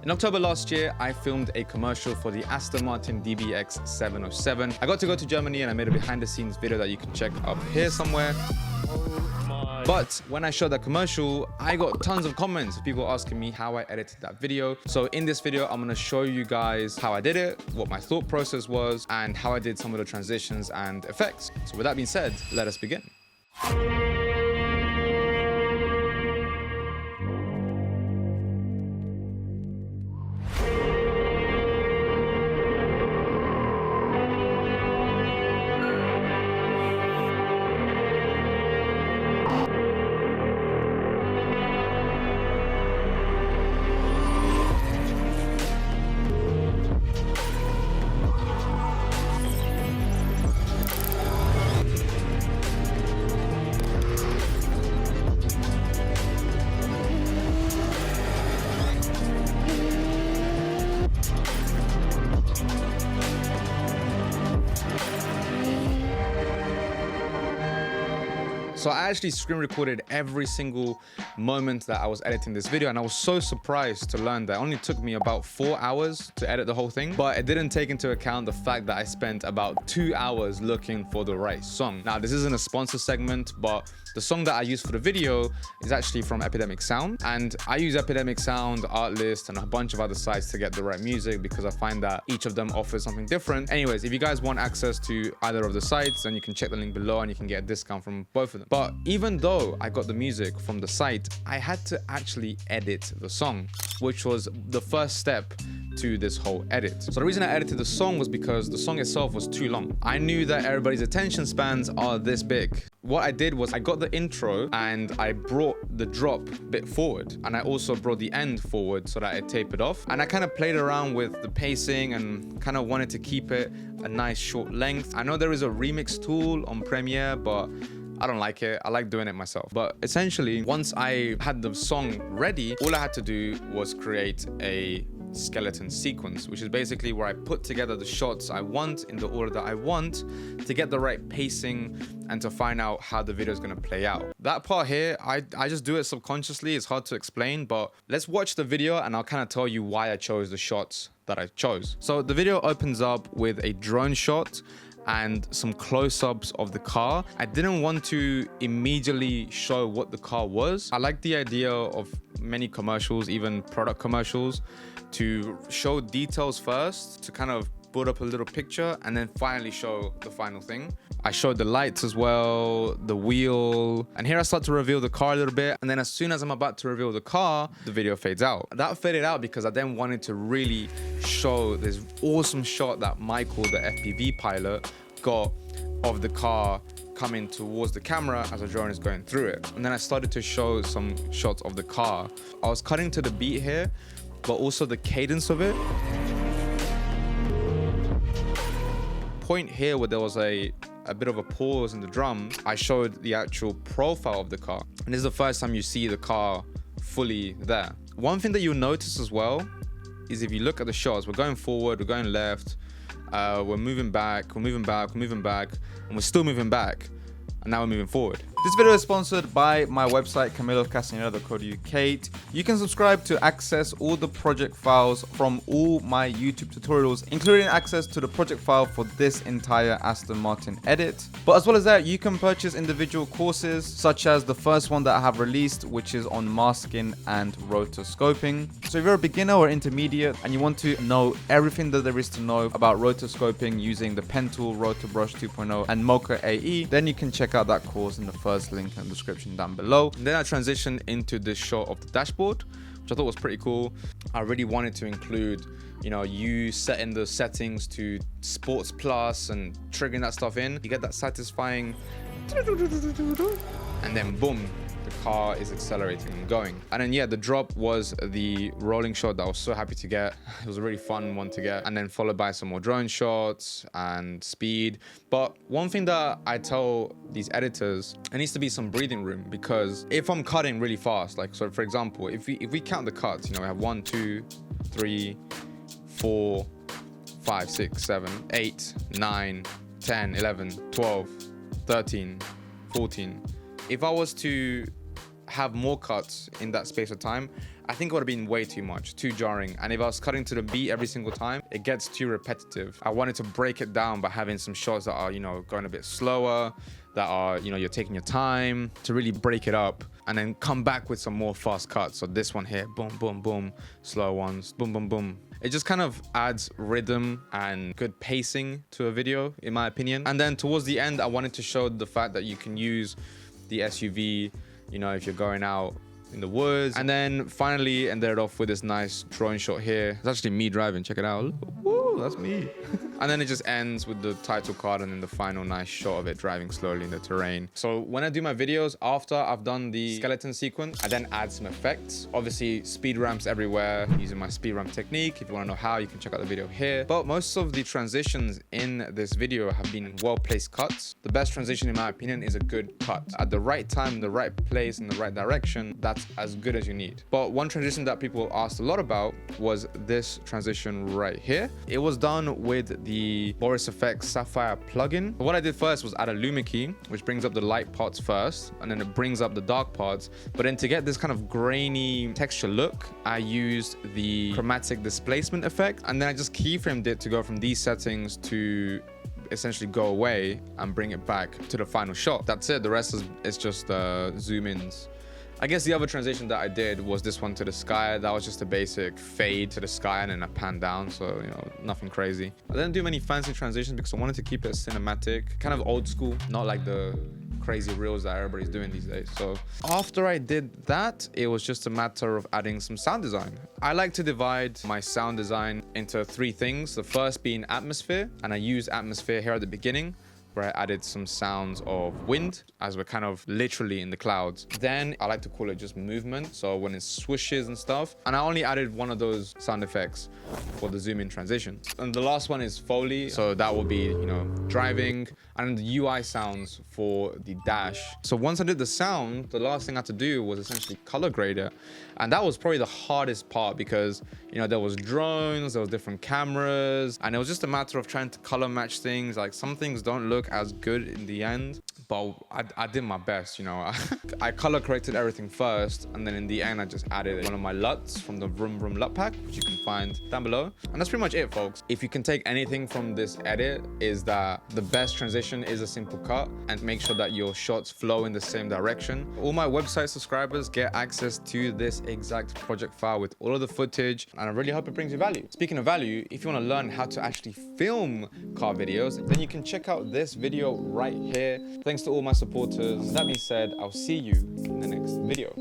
In October last year, I filmed a commercial for the Aston Martin DBX707. I got to go to Germany and I made a behind the scenes video that you can check up here somewhere. But when I showed that commercial, I got tons of comments of people asking me how I edited that video. So in this video, I'm gonna show you guys how I did it, what my thought process was, and how I did some of the transitions and effects. So with that being said, let us begin. So I actually screen recorded every single moment that I was editing this video, and I was so surprised to learn that it only took me about 4 hours to edit the whole thing, but it didn't take into account the fact that I spent about 2 hours looking for the right song. Now, this isn't a sponsor segment, but the song that I used for the video is actually from Epidemic Sound, and I use Epidemic Sound, Artlist, and a bunch of other sites to get the right music because I find that each of them offers something different. Anyways, if you guys want access to either of the sites, then you can check the link below and you can get a discount from both of them. But even though I got the music from the site, I had to actually edit the song, which was the first step to this whole edit. So the reason I edited the song was because the song itself was too long. I knew that everybody's attention spans are this big. What I did was I got the intro and I brought the drop bit forward, and I also brought the end forward so that it tapered off. And I kind of played around with the pacing and kind of wanted to keep it a nice short length. I know there is a remix tool on Premiere, but I don't like it. I like doing it myself. But essentially, once I had the song ready, all I had to do was create a skeleton sequence, which is basically where I put together the shots I want in the order that I want to get the right pacing and to find out how the video is going to play out. That part here, I just do it subconsciously. It's hard to explain, but let's watch the video and I'll kind of tell you why I chose the shots that I chose. So the video opens up with a drone shot and some close-ups of the car. I didn't want to immediately show what the car was. I like the idea of many commercials, even product commercials, to show details first, to kind of build up a little picture and then finally show the final thing. I showed the lights as well, the wheel, and here I start to reveal the car a little bit, and then as soon as I'm about to reveal the car, the video fades out. That faded out because I then wanted to really show this awesome shot that Michael, the FPV pilot, got of the car coming towards the camera as the drone is going through it. And then I started to show some shots of the car. I was cutting to the beat here, but also the cadence of it. Point here where there was a bit of a pause in the drum, I showed the actual profile of the car. And this is the first time you see the car fully there. One thing that you'll notice as well is if you look at the shots, we're going forward, we're going left, we're moving back, we're moving back, we're moving back, and we're still moving back. And now we're moving forward. This video is sponsored by my website, camilocastaneda.co.uk. You can subscribe to access all the project files from all my YouTube tutorials, including access to the project file for this entire Aston Martin edit. But as well as that, you can purchase individual courses, such as the first one that I have released, which is on masking and rotoscoping. So if you're a beginner or intermediate and you want to know everything that there is to know about rotoscoping using the pen tool, Rotobrush 2.0 and Mocha AE, then you can check out that course in the first link in the description down below. And then I transitioned into this shot of the dashboard, which I thought was pretty cool. I really wanted to include, you know, you setting the settings to Sports Plus and triggering that stuff in. You get that satisfying, and then boom, the car is accelerating and going. And then yeah, the drop was the rolling shot that I was so happy to get. It was a really fun one to get, and then followed by some more drone shots and speed. But one thing that I tell these editors, it needs to be some breathing room, because if I'm cutting really fast, like, so for example, if we count the cuts, you know, we have 1 2 3 4 5 6 7 8 9 10 11 12 13 14. If I was to have more cuts in that space of time, I think it would have been way too much, too jarring. And if I was cutting to the beat every single time, it gets too repetitive. I wanted to break it down by having some shots that are, you know, going a bit slower, that are, you know, you're taking your time to really break it up, and then come back with some more fast cuts. So this one here, boom, boom, boom, slow ones, boom, boom, boom. It just kind of adds rhythm and good pacing to a video, in my opinion. And then towards the end, I wanted to show the fact that you can use the SUV, you know, if you're going out in the woods. And then finally ended it off with this nice drone shot here. It's actually me driving, check it out. Woo, that's me. And then it just ends with the title card and then the final nice shot of it driving slowly in the terrain. So when I do my videos, after I've done the skeleton sequence, I then add some effects. Obviously speed ramps everywhere, using my speed ramp technique. If you want to know how, you can check out the video here. But most of the transitions in this video have been well-placed cuts. The best transition, in my opinion, is a good cut. At the right time, in the right place, in the right direction, that's as good as you need. But one transition that people asked a lot about was this transition right here. It was done with the Boris Effects Sapphire plugin. What I did first was add a luma key, which brings up the light parts first, and then it brings up the dark parts. But then to get this kind of grainy texture look, I used the chromatic displacement effect, and then I just keyframed it to go from these settings to essentially go away and bring it back to the final shot. That's it. The rest is just zoom ins. I guess the other transition that I did was this one to the sky. That was just a basic fade to the sky and then a pan down. So, you know, nothing crazy. I didn't do many fancy transitions because I wanted to keep it cinematic, kind of old school, not like the crazy reels that everybody's doing these days. So after I did that, it was just a matter of adding some sound design. I like to divide my sound design into three things. The first being atmosphere, and I use atmosphere here at the beginning, where I added some sounds of wind as we're kind of literally in the clouds. Then I like to call it just movement, so when it swishes and stuff. And I only added one of those sound effects for the zoom in transition. And the last one is Foley, so that will be, you know, driving, and the UI sounds for the dash. So once I did the sound, the last thing I had to do was essentially color grade it. And that was probably the hardest part because, you know, there was drones, there was different cameras, and it was just a matter of trying to color match things. Like some things don't look as good in the end, but I did my best, you know. I color corrected everything first, and then in the end I just added one of my LUTs from the Vroom Vroom LUT pack, which you can find down below. And that's pretty much it, folks. If you can take anything from this edit, is that the best transition is a simple cut, and make sure that your shots flow in the same direction. All my website subscribers get access to this exact project file with all of the footage, and I really hope it brings you value. Speaking of value, if you want to learn how to actually film car videos, then you can check out this video right here. Thanks to all my supporters. That being said, I'll see you in the next video.